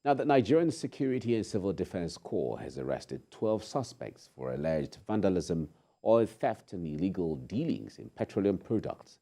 Now, the Nigerian Security and Civil Defense Corps has arrested 12 suspects for alleged vandalism, oil theft, and illegal dealings in petroleum products.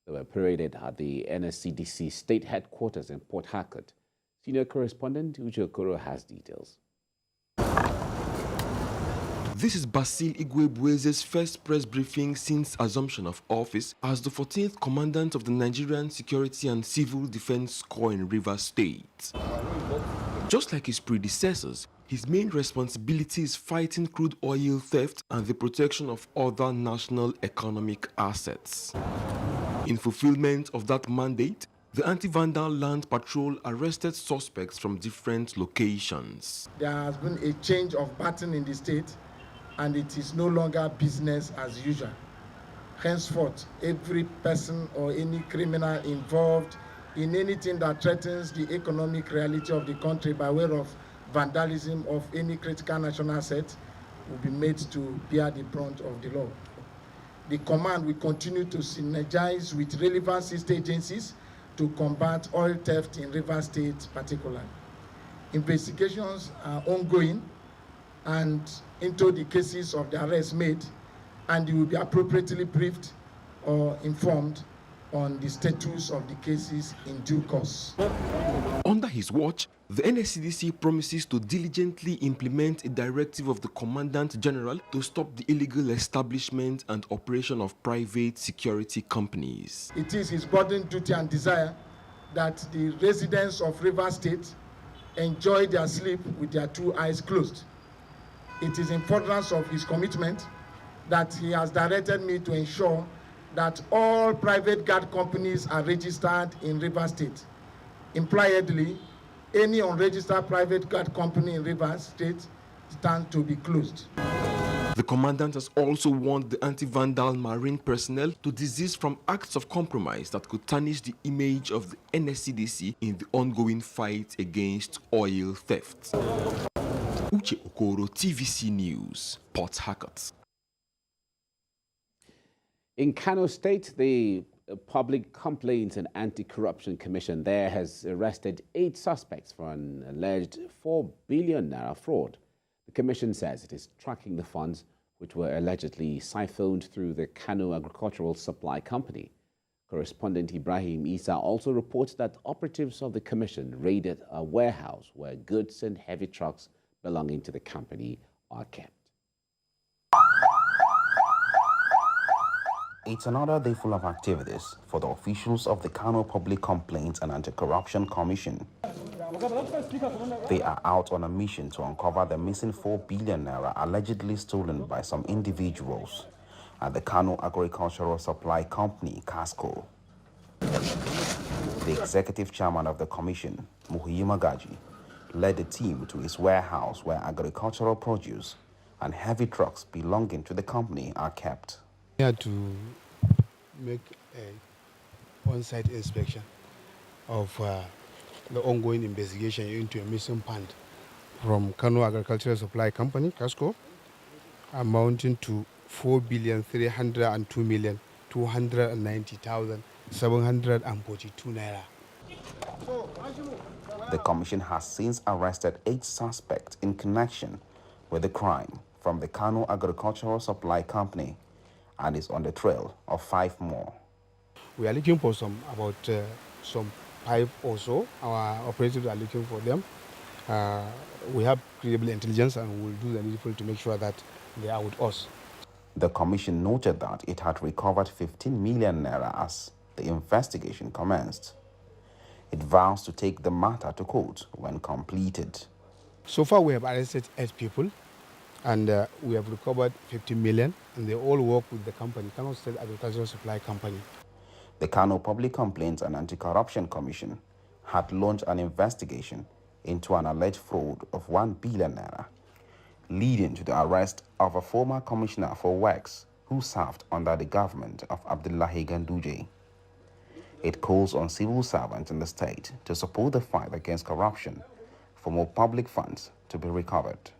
They were paraded at the NSCDC state headquarters in Port Harcourt. Senior correspondent Uche Okoro has details. This is Basil Igwebueze's first press briefing since assumption of office as the 14th Commandant of the Nigerian Security and Civil Defense Corps in Rivers State. Just like his predecessors, his main responsibility is fighting crude oil theft and the protection of other national economic assets. In fulfillment of that mandate, the Anti-Vandal Land Patrol arrested suspects from different locations. There has been a change of pattern in the state, and it is no longer business as usual. Henceforth, every person or any criminal involved in anything that threatens the economic reality of the country by way of vandalism of any critical national asset will be made to bear the brunt of the law. The command will continue to synergize with relevant state agencies to combat oil theft in Rivers State particularly. Investigations are ongoing and into the cases of the arrests made, and you will be appropriately briefed or informed on the status of the cases in due course. Under his watch, the NSCDC promises to diligently implement a directive of the Commandant General to stop the illegal establishment and operation of private security companies. It is his burden, duty, and desire that the residents of Rivers State enjoy their sleep with their two eyes closed. It is in furtherance of his commitment that he has directed me to ensure that all private guard companies are registered in Rivers State. Impliedly, any unregistered private guard company in Rivers State stands to be closed. The commandant has also warned the anti-vandal marine personnel to desist from acts of compromise that could tarnish the image of the NSCDC in the ongoing fight against oil theft. Uche Okoro, TVC News, Port Harcourt. In Kano State, the Public Complaints and Anti-Corruption Commission there has arrested 8 suspects for an alleged 4 billion naira fraud. The commission says it is tracking the funds which were allegedly siphoned through the Kano Agricultural Supply Company. Correspondent Ibrahim Isa also reports that operatives of the commission raided a warehouse where goods and heavy trucks belonging to the company are kept. It's another day full of activities for the officials of the Kano Public Complaints and Anti-Corruption Commission. They are out on a mission to uncover the missing 4 billion naira allegedly stolen by some individuals at the Kano Agricultural Supply Company, KASCO. The executive chairman of the commission, Muhyi Magaji, led the team to his warehouse where agricultural produce and heavy trucks belonging to the company are kept. We had to make a on-site inspection of the ongoing investigation into a missing fund from Kano Agricultural Supply Company, KASCO, amounting to 4,302,290,742 naira. The commission has since arrested 8 suspects in connection with the crime from the Kano Agricultural Supply Company and is on the trail of 5 more. We are looking for some 5 or so. Our operatives are looking for them. We have credible intelligence and we will do the needful to make sure that they are with us. The commission noted that it had recovered 15 million naira as the investigation commenced. It vows to take the matter to court when completed. So far we have arrested 8 people and we have recovered 15 million, and they all work with the company, Kano State Agricultural Supply Company. The Kano Public Complaints and Anti-Corruption Commission had launched an investigation into an alleged fraud of 1 billion naira, leading to the arrest of a former commissioner for works who served under the government of Abdullahi Ganduje. It calls on civil servants in the state to support the fight against corruption for more public funds to be recovered.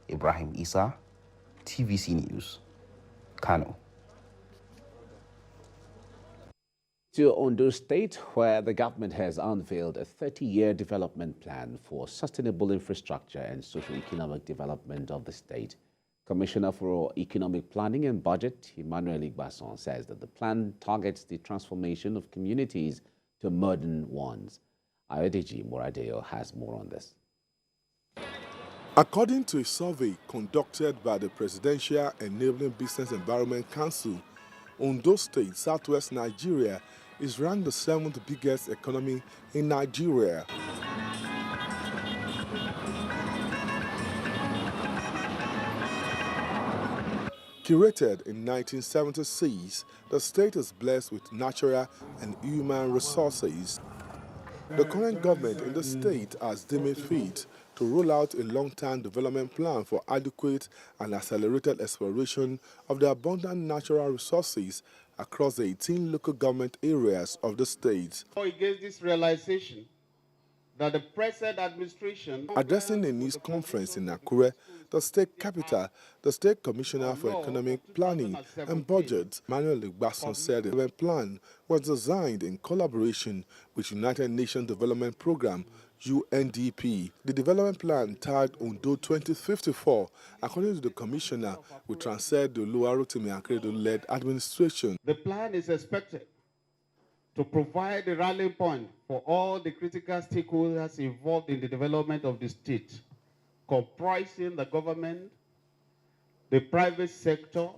Ibrahim Isa, TVC News, Kano. To Ondo State, where the government has unveiled a 30-year development plan for sustainable infrastructure and socio-economic development of the state. Commissioner for Economic Planning and Budget, Emmanuel Igbason, says that the plan targets the transformation of communities to modern ones. Ayodeji Moradeo has more on this. According to a survey conducted by the Presidential Enabling Business Environment Council, Ondo State, Southwest Nigeria, is ranked the 7th biggest economy in Nigeria. Curated in 1976, the state is blessed with natural and human resources. The current government in the state has deemed it fit to roll out a long-term development plan for adequate and accelerated exploration of the abundant natural resources across the 18 local government areas of the state. Against this realization that the present administration... Addressing a news conference in Akure, the state capital, the State Commissioner for Economic Planning and Budget, Emmanuel Igbason, said the development plan was designed in collaboration with United Nations Development Programme, UNDP. The development plan, tagged Ondo 2054, according to the Commissioner, will transcend the Oluwarotimi Akeredolu-led administration. The plan is expected to provide a rallying point for all the critical stakeholders involved in the development of the state, comprising the government, the private sector,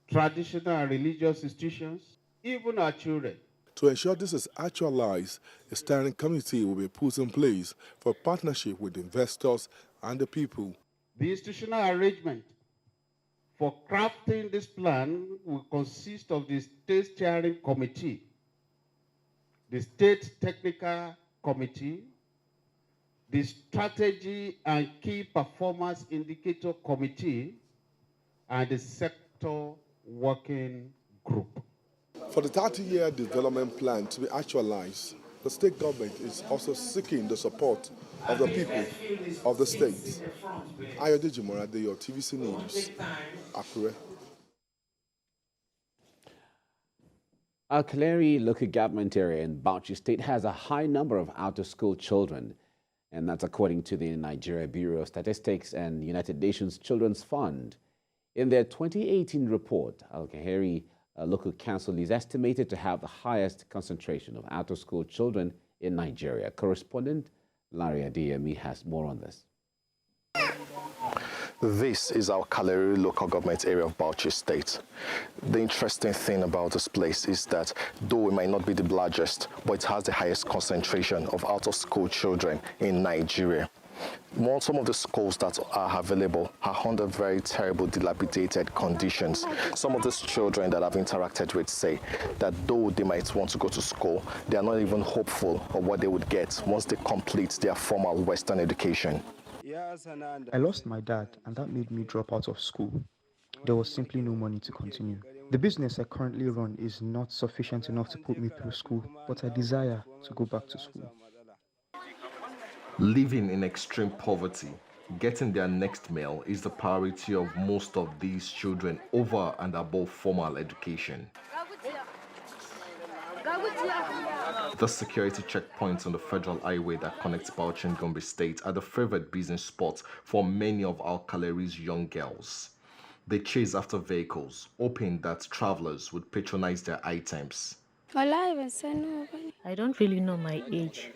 traditional and religious institutions, even our children. To ensure this is actualized, a steering committee will be put in place for partnership with investors and the people. The institutional arrangement for crafting this plan will consist of the State Steering Committee, the State Technical Committee, the Strategy and Key Performance Indicator Committee, and the Sector Working Group. For the 30-year development plan to be actualized, the state government is also seeking the support of the people of the state. Ayodeji Moradeo, TVC News, Akure. Alkaleri local government area in Bauchi State has a high number of out-of-school children, and that's according to the Nigeria Bureau of Statistics and United Nations Children's Fund. In their 2018 report, Alkaleri local council is estimated to have the highest concentration of out-of-school children in Nigeria. Correspondent Larry Adeyemi has more on this. This is our Alkaleri local government area of Bauchi State. The interesting thing about this place is that though it might not be the largest, but it has the highest concentration of out-of-school children in Nigeria. Some of the schools that are available are under very terrible, dilapidated conditions. Some of these children that I've interacted with say that though they might want to go to school, they are not even hopeful of what they would get once they complete their formal Western education. I lost my dad, and that made me drop out of school. There was simply no money to continue. The business I currently run is not sufficient enough to put me through school, but I desire to go back to school. Living in extreme poverty, getting their next meal is the priority of most of these children over and above formal education. The security checkpoints on the federal highway that connects Bauchi and Gombe State are the favorite business spots for many of Alkaleri's young girls. They chase after vehicles, hoping that travelers would patronize their items. I don't really know my age.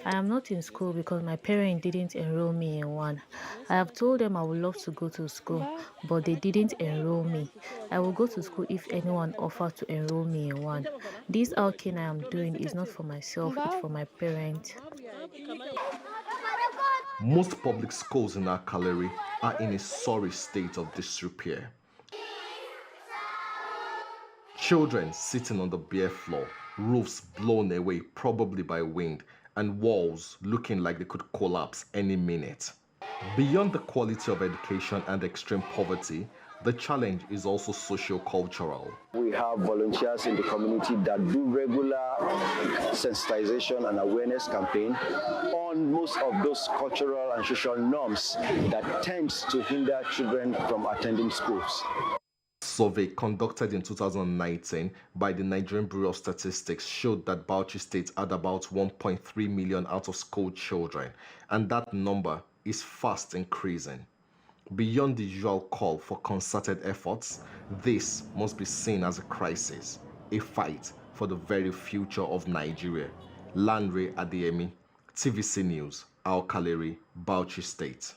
I am not in school because my parents didn't enroll me in one. I have told them I would love to go to school, but they didn't enroll me. I will go to school if anyone offers to enroll me in one. This outing I am doing is not for myself, it's for my parents. Most public schools in Alkaleri are in a sorry state of disrepair. Children sitting on the bare floor, roofs blown away probably by wind, and walls looking like they could collapse any minute. Beyond the quality of education and extreme poverty, the challenge is also socio-cultural. We have volunteers in the community that do regular sensitization and awareness campaign on most of those cultural and social norms that tends to hinder children from attending schools. survey conducted in 2019 by the Nigerian Bureau of Statistics showed that Bauchi State had about 1.3 million out-of-school children, and that number is fast increasing. Beyond the usual call for concerted efforts, this must be seen as a crisis, a fight for the very future of Nigeria. Lanre Adeyemi, TVC News, Alkaleri, Bauchi State.